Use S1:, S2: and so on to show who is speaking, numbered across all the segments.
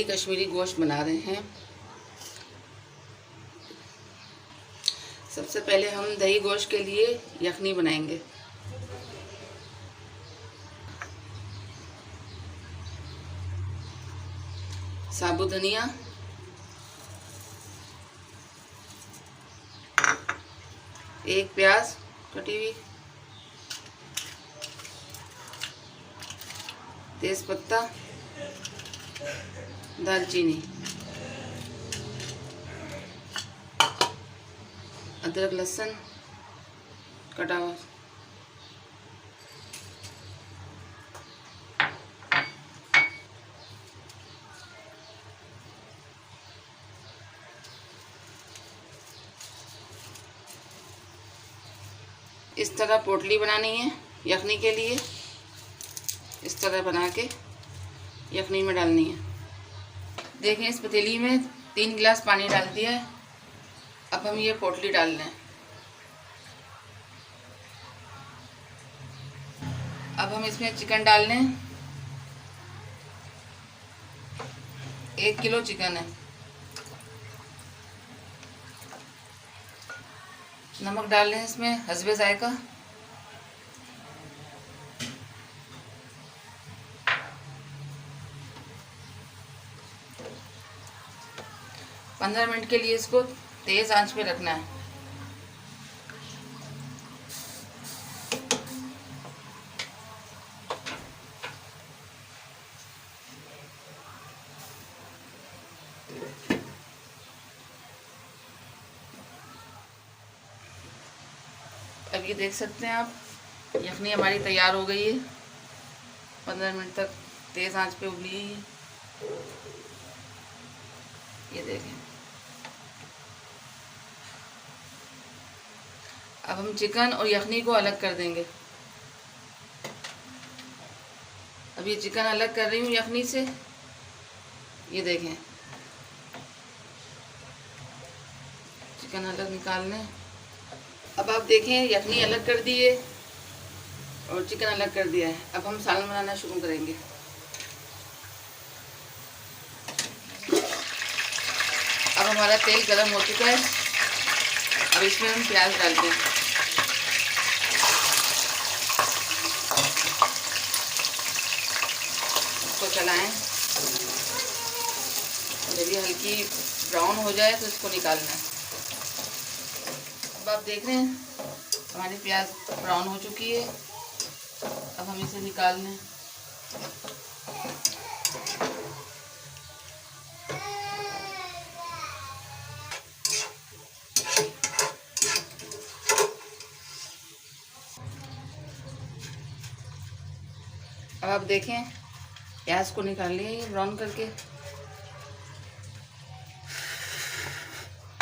S1: दही कश्मीरी गोश्त बना रहे हैं। सबसे पहले हम दही गोश्त के लिए यखनी बनाएंगे। साबुत धनिया, एक प्याज कटी हुई, तेज़पत्ता, दालचीनी, अदरक लहसुन कटा हुआ, इस तरह पोटली बनानी है यखनी के लिए। इस तरह बना के यखनी में डालनी है। देखें, इस पतीली में 3 गिलास पानी डाल दिया है। अब हम ये पोटली डाल लें। अब हम इसमें चिकन डाल लें। 1 किलो चिकन है। नमक डाल लें इसमें हस्बे जायका। पंद्रह मिनट के लिए इसको तेज़ आंच पे रखना है। अब ये देख सकते हैं आप, यखनी हमारी तैयार हो गई है। 15 मिनट तक तेज़ आंच पे उबली है। ये देखें। अब हम चिकन और यखनी को अलग कर देंगे। अब ये चिकन अलग कर रही हूँ यखनी से। ये देखें, चिकन अलग निकाल लें। अब आप देखें, यखनी अलग कर दी है और चिकन अलग कर दिया है। अब हम सालन बनाना शुरू करेंगे। अब हमारा तेल गरम हो चुका है। अब इसमें हम प्याज डालते हैं। इसको चलाएं। जब ये हल्की ब्राउन हो जाए तो इसको निकालना है। अब आप देख रहे हैं हमारी प्याज ब्राउन हो चुकी है। अब हम इसे निकाल लें। अब आप देखें, प्याज को निकाल लिया ये ब्राउन करके।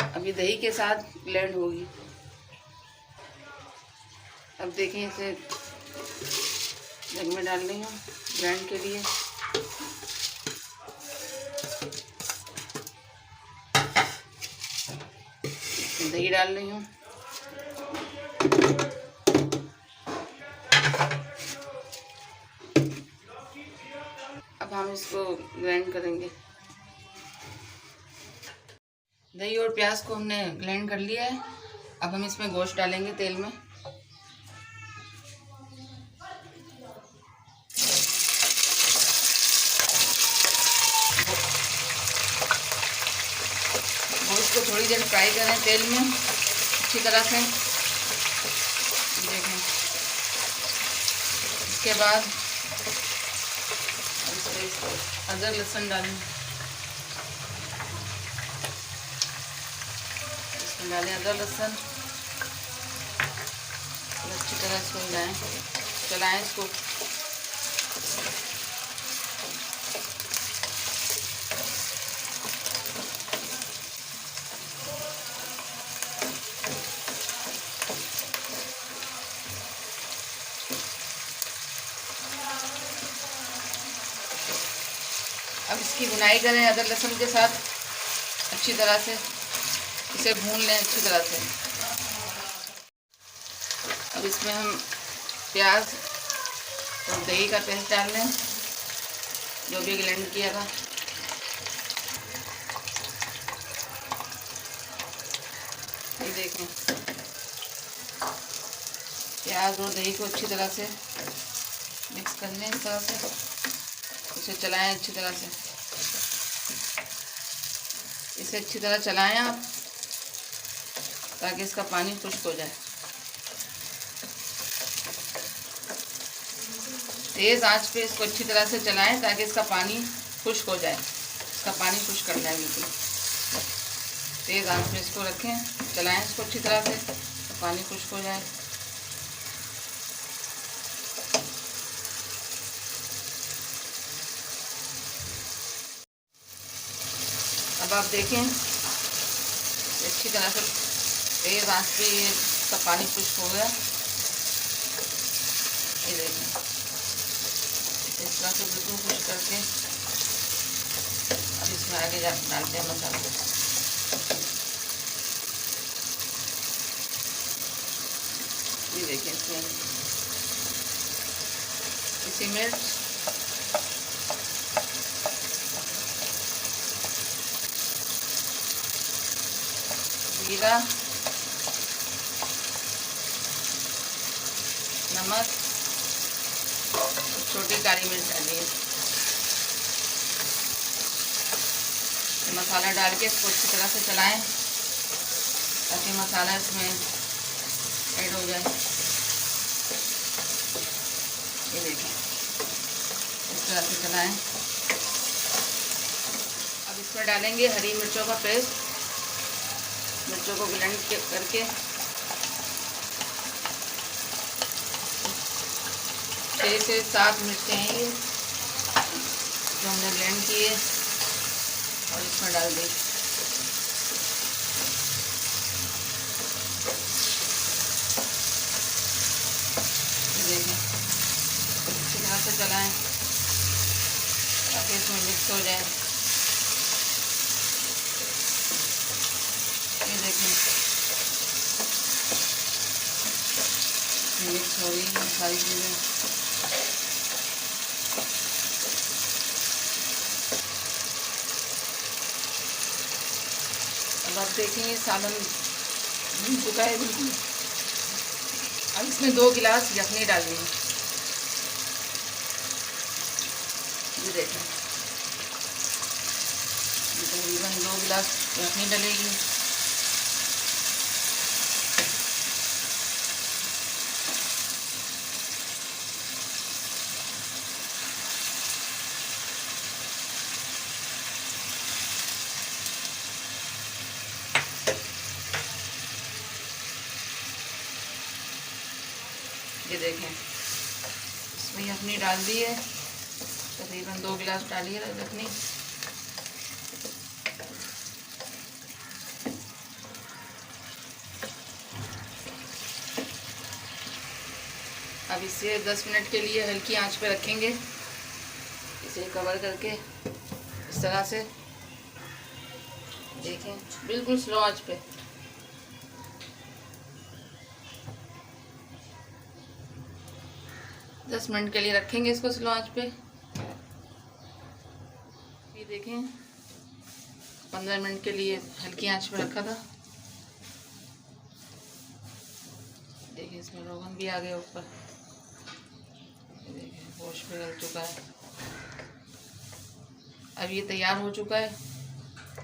S1: अब ये दही के साथ ब्लेंड होगी। अब देखें, इसे जग में डाल रही हूँ ब्लेंड के लिए। दही डाल रही हूँ। अब हम इसको ग्राइंड करेंगे। दही और प्याज को हमने ग्राइंड कर लिया है। अब हम इसमें गोश्त डालेंगे तेल में। गोश्त को थोड़ी देर फ्राई करें तेल में अच्छी तरह से। देखें, इसके बाद अदरक लहसुन डालें। इसमें डालें अदरक लहसुन। अच्छी तरह इसको मिलाएं, चलाएं इसको। अब इसकी भुनाई करें अदरक लहसुन के साथ अच्छी तरह से। इसे भून लें अच्छी तरह से। अब इसमें हम प्याज और दही का पेस्ट डाल लें जो भी ग्राइंड किया था। देखें, प्याज और दही को अच्छी तरह से मिक्स कर लें। इस तरह से इसे चलाएं अच्छी तरह से। इसे अच्छी तरह चलाएं आप, ताकि इसका पानी खुश्क हो जाए। तेज़ आंच पे इसको अच्छी तरह से चलाएं ताकि इसका पानी खुश्क हो जाए। इसका पानी खुश्क करना है बिल्कुल। तेज़ आंच पे इसको रखें, चलाएं इसको अच्छी तरह से, तो पानी खुश्क हो जाए। अब आप देखें अच्छी तरह से तेज़ आंच पे ये इसका पानी खुश्क हो गया। ये देखें, इस तरह से बिल्कुल खुश्क करके अब इसमें आगे डालते हैं मसाला। ये देखें, इसमें इसी मिर्च, जीरा, नमक, छोटी काली मिर्च डालिए। मसाला डाल के इसको अच्छी तरह से चलाएं ताकि मसाला इसमें ऐड हो जाए। ये देखें, इस तरह से चलाएं। अब इसमें डालेंगे हरी मिर्चों का पेस्ट। मिर्चों को ब्लेंड करके 6 से 7 मिर्चें हैं ये जो हमने ब्लेंड किए और इसमें डाल दी। देखें, अच्छी तरह से चलाएं ताकि इसमें मिक्स हो जाए। ये देखें, मिक्स हो रही है सारी चीज़ें। अब आप देखेंगे सालन भून चुका है बिल्कुल। अब इसमें 2 गिलास यखनी डालनी है। ये देखें, तकरीबन 2 गिलास यखनी डलेगी। ये देखें, इसमें यखनी डाल दी है, तकरीबन 2 गिलास डाली है यखनी। अब इसे 10 मिनट के लिए हल्की आंच पे रखेंगे, इसे कवर करके इस तरह से। देखें, बिल्कुल स्लो आंच पे। दस मिनट के लिए रखेंगे इसको स्लो आंच पे। ये देखें, 15 मिनट के लिए हल्की आंच पे रखा था। देखिए, इसमें रोगन भी आ गया ऊपर। देखिए, गोश्त भी गल चुका है। अब ये तैयार हो चुका है।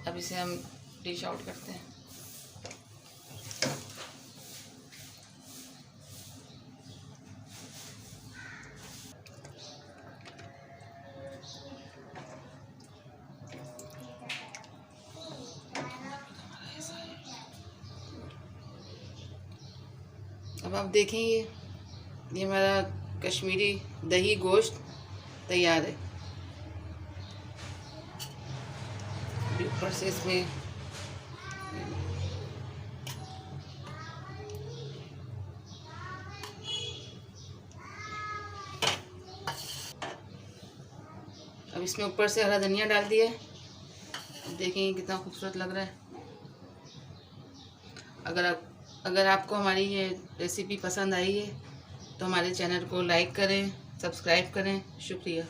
S1: अब इसे हम डिश आउट करते हैं। अब आप देखें, ये हमारा कश्मीरी दही गोश्त तैयार है। ऊपर से इसमें अब इसमें ऊपर से हरा धनिया डाल दिया है। देखें कितना खूबसूरत लग रहा है। अगर आपको हमारी ये रेसिपी पसंद आई है तो हमारे चैनल को लाइक करें, सब्सक्राइब करें। शुक्रिया।